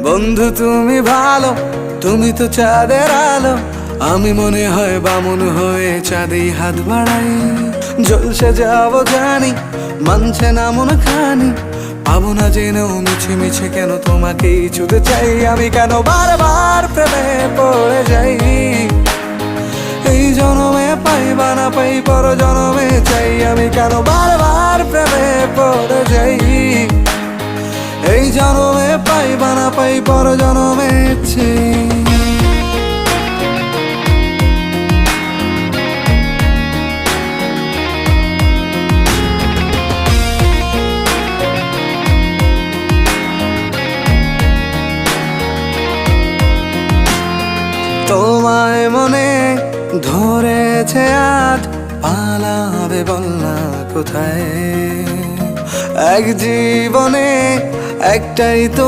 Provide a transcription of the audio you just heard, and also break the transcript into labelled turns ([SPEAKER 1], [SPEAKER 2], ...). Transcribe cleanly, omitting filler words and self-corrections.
[SPEAKER 1] বন্ধু তুমি ভালো, তুমি তো চাঁদের আলো, আমি মনে হয় বামুন হয়ে চাঁদে হাত বাড়াই। জলসে যাবো জানি, মানছে না মন খানি, পাবো না জেনেও মিছে মিছে কেন তোমাকেই ছুতে চাই। আমি কেন বারবার প্রেমে পড়ে যাই, এই জনমে পাই বা না পাই পর জনমে চাই। আমি কেন বারবার প্রেমে পড়ে যাই, এই জনমে পাই বা না পাই পর জনমে চাই। তোমায় মনে ধরেছে আজ, পালাবে বলনা কোথায়? এক জীবনে একটাই তো